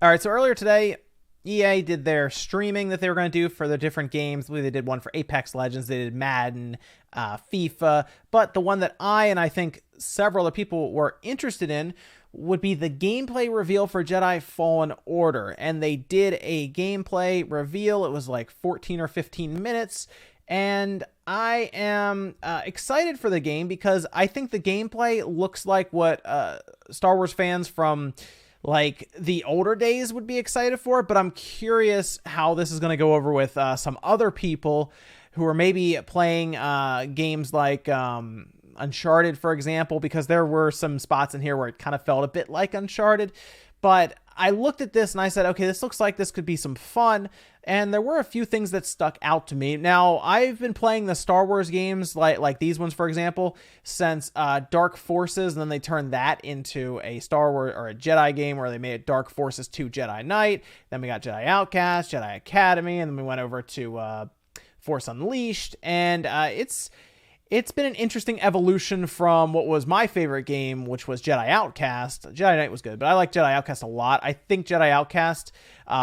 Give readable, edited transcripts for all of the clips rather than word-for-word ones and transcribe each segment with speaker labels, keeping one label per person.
Speaker 1: All right, so earlier today, EA did their streaming that they were going to do for the different games. I believe they did one for Apex Legends, they did Madden, FIFA, but the one that I think several other people were interested in would be the gameplay reveal for Jedi Fallen Order. And they did a gameplay reveal. It was like 14 or 15 minutes. And I am excited for the game because I think the gameplay looks like what Star Wars fans from like the older days would be excited for, but I'm curious how this is going to go over with some other people who are maybe playing games like Uncharted, for example, because there were some spots in here where it kind of felt a bit like Uncharted. But I looked at this and I said, okay, this looks like this could be some fun. And there were a few things that stuck out to me. Now, I've been playing the Star Wars games, like these ones, for example, since Dark Forces, and then they turned that into a Star Wars or a Jedi game where they made it Dark Forces 2 Jedi Knight. Then we got Jedi Outcast, Jedi Academy, and then we went over to Force Unleashed. And it's been an interesting evolution from what was my favorite game, which was Jedi Outcast. Jedi Knight was good, but I like Jedi Outcast a lot. I think Jedi Outcast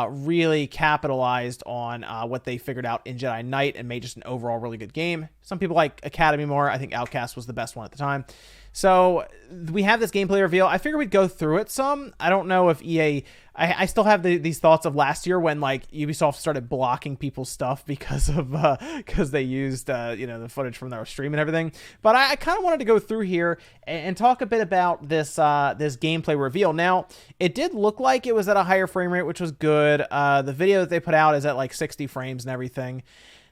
Speaker 1: really capitalized on what they figured out in Jedi Knight and made just an overall really good game. Some people like Academy more. I think Outcast was the best one at the time. So we have this gameplay reveal. I figured we'd go through it some. I don't know if EA... I still have these thoughts of last year when like Ubisoft started blocking people's stuff because they used the footage from their stream and everything. But I kind of wanted to go through here and talk a bit about this gameplay reveal. Now, it did look like it was at a higher frame rate, which was good. The video that they put out is at like 60 frames and everything.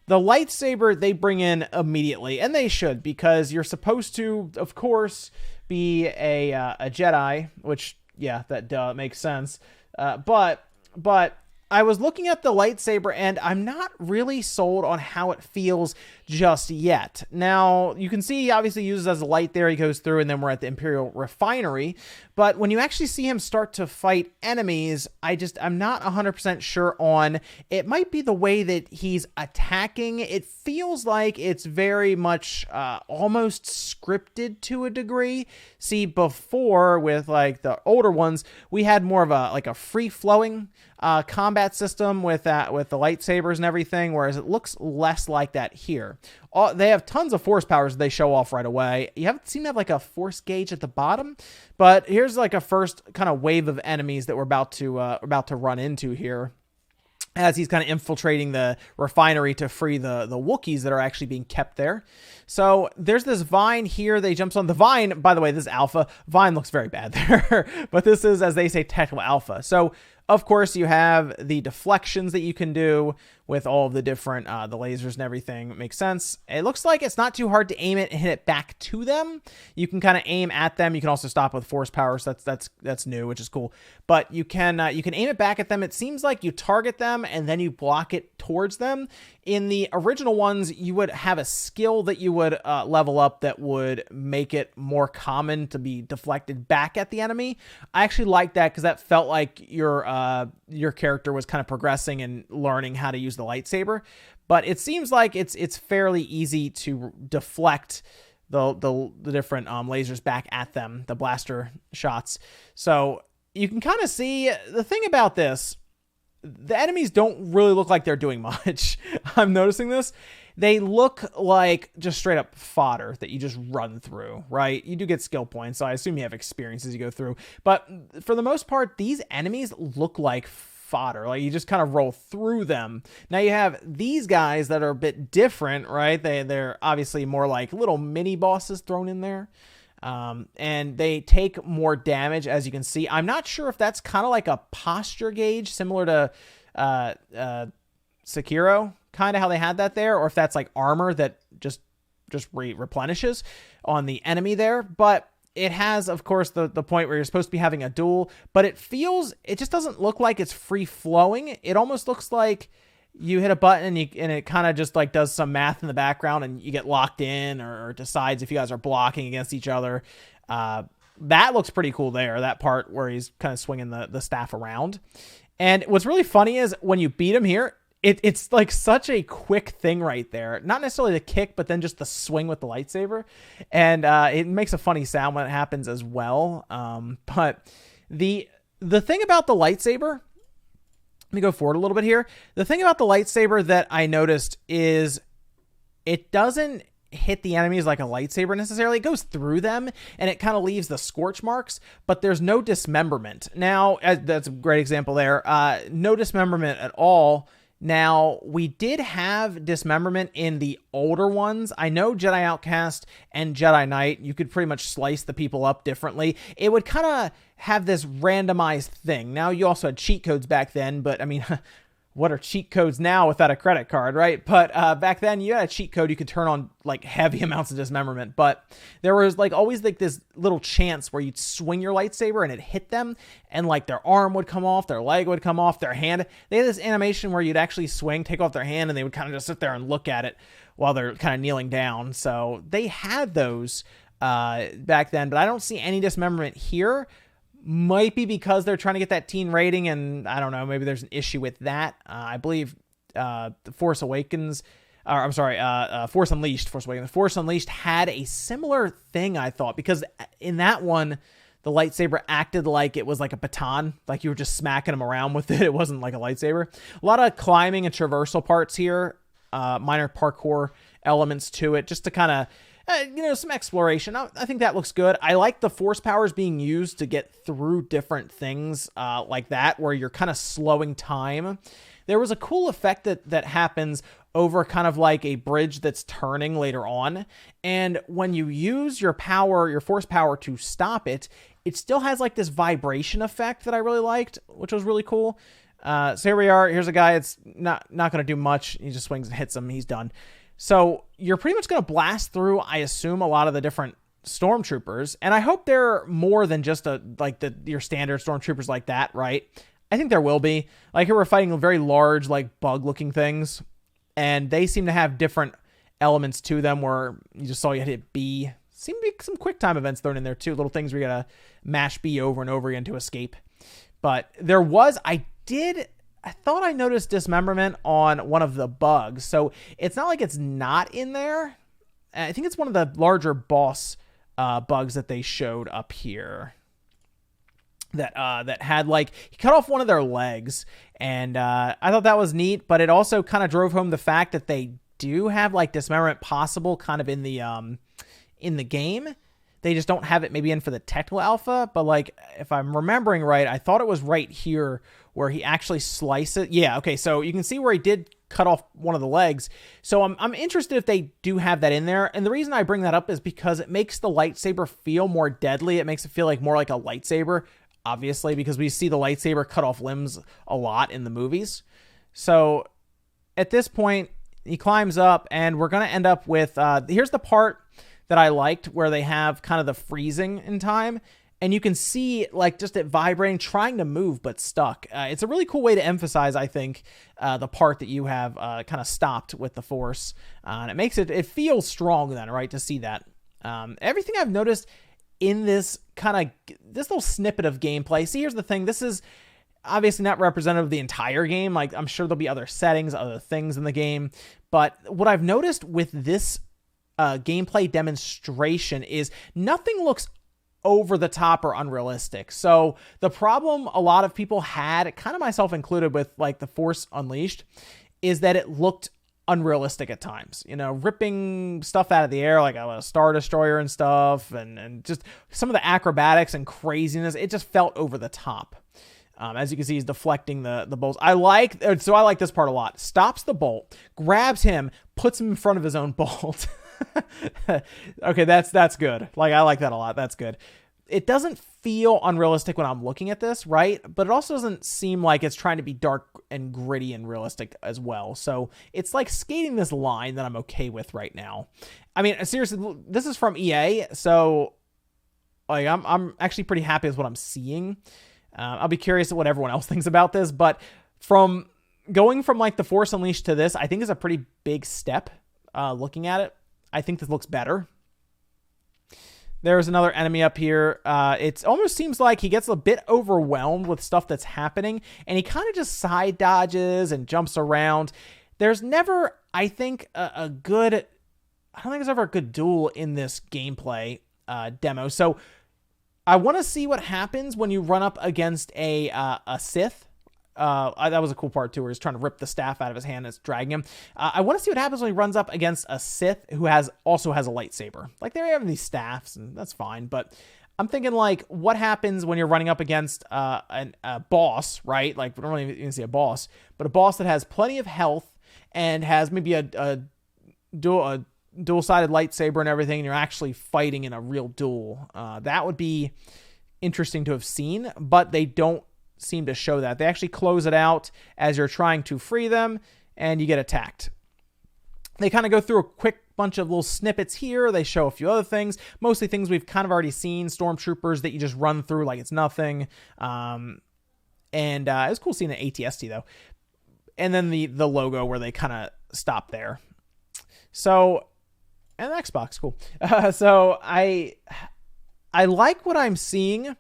Speaker 1: The lightsaber they bring in immediately, and they should, because you're supposed to, of course, be a Jedi, which, yeah, that makes sense. But I was looking at the lightsaber and I'm not really sold on how it feels just yet. Now, you can see he obviously uses as a light there. He goes through and then we're at the Imperial Refinery. But when you actually see him start to fight enemies, I'm not 100% sure on. It might be the way that he's attacking. It feels like it's very much almost scripted to a degree. See, before with like the older ones, we had more of a free-flowing combat system with the lightsabers and everything, whereas it looks less like that here. They have tons of force powers they show off right away. You haven't seem to have like a force gauge at the bottom, but here's like a first kind of wave of enemies that we're about to run into here, as he's kind of infiltrating the refinery to free the Wookiees that are actually being kept there. So there's this vine here that he jumps on. The vine, by the way, this is alpha. Vine looks very bad there, but this is, as they say, technical alpha. So of course, you have the deflections that you can do with all of the different the lasers and everything. It makes sense. It looks like it's not too hard to aim it and hit it back to them. You can kind of aim at them. You can also stop with force power. So that's new, which is cool. But you can aim it back at them. It seems like you target them and then you block it towards them. In the original ones, you would have a skill that you would level up that would make it more common to be deflected back at the enemy. I actually like that because that felt like your character was kind of progressing and learning how to use the lightsaber. But it seems like it's fairly easy to deflect the different lasers back at them, the blaster shots. So you can kind of see the thing about this. The enemies don't really look like they're doing much. I'm noticing this. They look like just straight up fodder that you just run through, right? You do get skill points, so I assume you have experience as you go through. But for the most part, these enemies look like fodder. Like you just kind of roll through them. Now you have these guys that are a bit different, right? They're obviously more like little mini bosses thrown in there. And they take more damage, as you can see. I'm not sure if that's kind of like a posture gauge, similar to Sekiro, kind of how they had that there, or if that's like armor that just replenishes on the enemy there. But it has, of course, the point where you're supposed to be having a duel, but it just doesn't look like it's free flowing. It almost looks like you hit a button and it kind of just like does some math in the background and you get locked in or decides if you guys are blocking against each other. That looks pretty cool there, that part where he's kind of swinging the staff around. And what's really funny is when you beat him here, it's like such a quick thing right there. Not necessarily the kick, but then just the swing with the lightsaber. And it makes a funny sound when it happens as well. But the thing about the lightsaber me go forward a little bit here. The thing about the lightsaber that I noticed is it doesn't hit the enemies like a lightsaber necessarily. It goes through them and it kind of leaves the scorch marks, but there's no dismemberment. Now, that's a great example there. No dismemberment at all. Now, we did have dismemberment in the older ones. I know Jedi Outcast and Jedi Knight, you could pretty much slice the people up differently. It would kind of have this randomized thing. Now, you also had cheat codes back then, but I mean, what are cheat codes now without a credit card, right? But back then, you had a cheat code you could turn on like heavy amounts of dismemberment. But there was like always like this little chance where you'd swing your lightsaber and it hit them, and like their arm would come off, their leg would come off, their hand. They had this animation where you'd actually swing, take off their hand, and they would kind of just sit there and look at it while they're kind of kneeling down. So they had those back then, but I don't see any dismemberment here. Might be because they're trying to get that teen rating, and I don't know, maybe there's an issue with that. I believe The Force Awakens, or I'm sorry, Force Unleashed had a similar thing, I thought, because in that one, the lightsaber acted like it was like a baton, like you were just smacking them around with it. It wasn't like a lightsaber. A lot of climbing and traversal parts here, minor parkour elements to it, just to kind of some exploration. I think that looks good. I like the force powers being used to get through different things like that, where you're kind of slowing time. There was a cool effect that happens over kind of like a bridge that's turning later on. And when you use your power, your force power to stop it, it still has like this vibration effect that I really liked, which was really cool. So here we are. Here's a guy. It's not going to do much. He just swings and hits him. He's done. So you're pretty much going to blast through, I assume, a lot of the different stormtroopers. And I hope they're more than just your standard stormtroopers like that, right? I think there will be. Like here we're fighting very large, like bug-looking things. And they seem to have different elements to them where you just saw you hit B. Seem to be some quick time events thrown in there too. Little things where you got to mash B over and over again to escape. But there was, I thought I noticed dismemberment on one of the bugs. So it's not like it's not in there. I think it's one of the larger boss bugs that they showed up here. That had like, he cut off one of their legs. And I thought that was neat, but it also kind of drove home the fact that they do have like dismemberment possible kind of in the game. They just don't have it maybe in for the technical alpha, but like if I'm remembering right, I thought it was right here where he actually sliced it. Yeah, okay, so you can see where he did cut off one of the legs. So I'm interested if they do have that in there. And the reason I bring that up is because it makes the lightsaber feel more deadly. It makes it feel like more like a lightsaber, obviously, because we see the lightsaber cut off limbs a lot in the movies. So at this point, he climbs up and we're going to end up with, here's the part that I liked where they have kind of the freezing in time, and you can see like just it vibrating, trying to move, but stuck. It's a really cool way to emphasize, I think, the part that you have kind of stopped with the force, and it makes it feels strong then, right, to see that. Everything I've noticed in this little snippet of gameplay, see, here's the thing, this is obviously not representative of the entire game. Like, I'm sure there'll be other settings, other things in the game, but what I've noticed with this gameplay demonstration is nothing looks over the top or unrealistic. So the problem a lot of people had, kind of myself included, with like the Force Unleashed, is that it looked unrealistic at times, ripping stuff out of the air like a Star Destroyer and stuff, and just some of the acrobatics and craziness. It just felt over the top. As you can see, he's deflecting the bolts. I like this part a lot. Stops the bolt, grabs him, puts him in front of his own bolt. Okay, that's good. Like, I like that a lot. That's good. It doesn't feel unrealistic when I'm looking at this, right? But it also doesn't seem like it's trying to be dark and gritty and realistic as well. So it's like skating this line that I'm okay with right now. I mean, seriously, this is from EA, so like I'm actually pretty happy with what I'm seeing. I'll be curious what everyone else thinks about this, but from going from like the Force Unleashed to this, I think is a pretty big step. Looking at it, I think this looks better. There's another enemy up here. It almost seems like he gets a bit overwhelmed with stuff that's happening, and he kind of just side dodges and jumps around. There's never, I think, I don't think there's ever a good duel in this gameplay demo. So I want to see what happens when you run up against a Sith. That was a cool part too, where he's trying to rip the staff out of his hand and it's dragging him. I want to see what happens when he runs up against a Sith who also has a lightsaber. Like, they're having these staffs, and that's fine, but I'm thinking, like, what happens when you're running up against a boss, right? Like, we don't really even see a boss, but a boss that has plenty of health and has maybe a dual-sided lightsaber and everything, and you're actually fighting in a real duel. That would be interesting to have seen, but they don't seem to show that. They actually close it out as you're trying to free them, and you get attacked. They kind of go through a quick bunch of little snippets here. They show a few other things, mostly things we've kind of already seen, stormtroopers that you just run through like it's nothing. And it was cool seeing an ATST though. And then the logo where they kind of stop there. So, and the Xbox, cool. So I like what I'm seeing. Let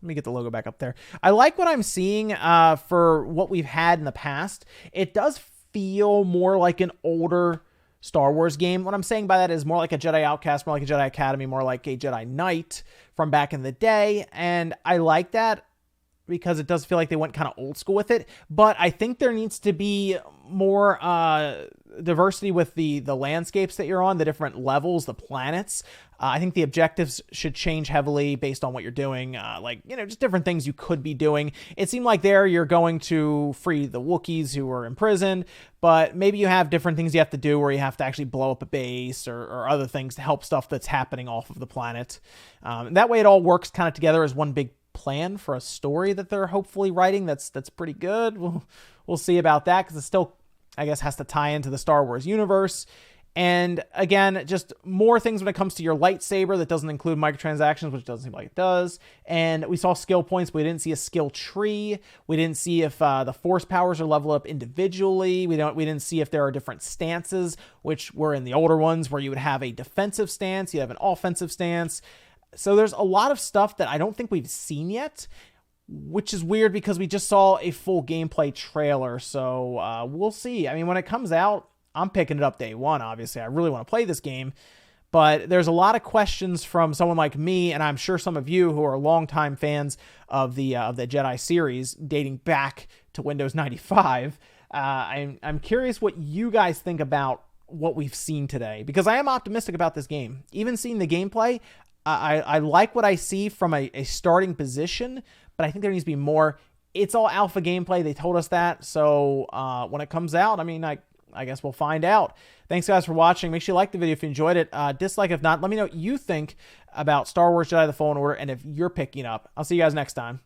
Speaker 1: me get the logo back up there. I like what I'm seeing for what we've had in the past. It does feel more like an older Star Wars game. What I'm saying by that is more like a Jedi Outcast, more like a Jedi Academy, more like a Jedi Knight from back in the day. And I like that because it does feel like they went kind of old school with it. But I think there needs to be more diversity with the landscapes that you're on, the different levels, the planets. I think the objectives should change heavily based on what you're doing. Like, just different things you could be doing. It seemed like there you're going to free the Wookiees who were imprisoned, but maybe you have different things you have to do where you have to actually blow up a base or other things to help stuff that's happening off of the planet. That way it all works kind of together as one big plan for a story that they're hopefully writing that's pretty good. We'll see about that, because it still, I guess, has to tie into the Star Wars universe. And again, just more things when it comes to your lightsaber that doesn't include microtransactions, which doesn't seem like it does. And we saw skill points, but we didn't see a skill tree. We didn't see if the force powers are leveled up individually. We didn't see if there are different stances, which were in the older ones, where you would have a defensive stance, you have an offensive stance. So there's a lot of stuff that I don't think we've seen yet, which is weird because we just saw a full gameplay trailer. So we'll see. I mean, when it comes out, I'm picking it up day one, obviously. I really want to play this game. But there's a lot of questions from someone like me, and I'm sure some of you who are longtime fans of the Jedi series dating back to Windows 95. I'm curious what you guys think about what we've seen today, because I am optimistic about this game. Even seeing the gameplay, I like what I see from a starting position, but I think there needs to be more. It's all alpha gameplay. They told us that. So when it comes out, I mean, I guess we'll find out. Thanks, guys, for watching. Make sure you like the video if you enjoyed it. Dislike if not. Let me know what you think about Star Wars Jedi: The Fallen Order and if you're picking up. I'll see you guys next time.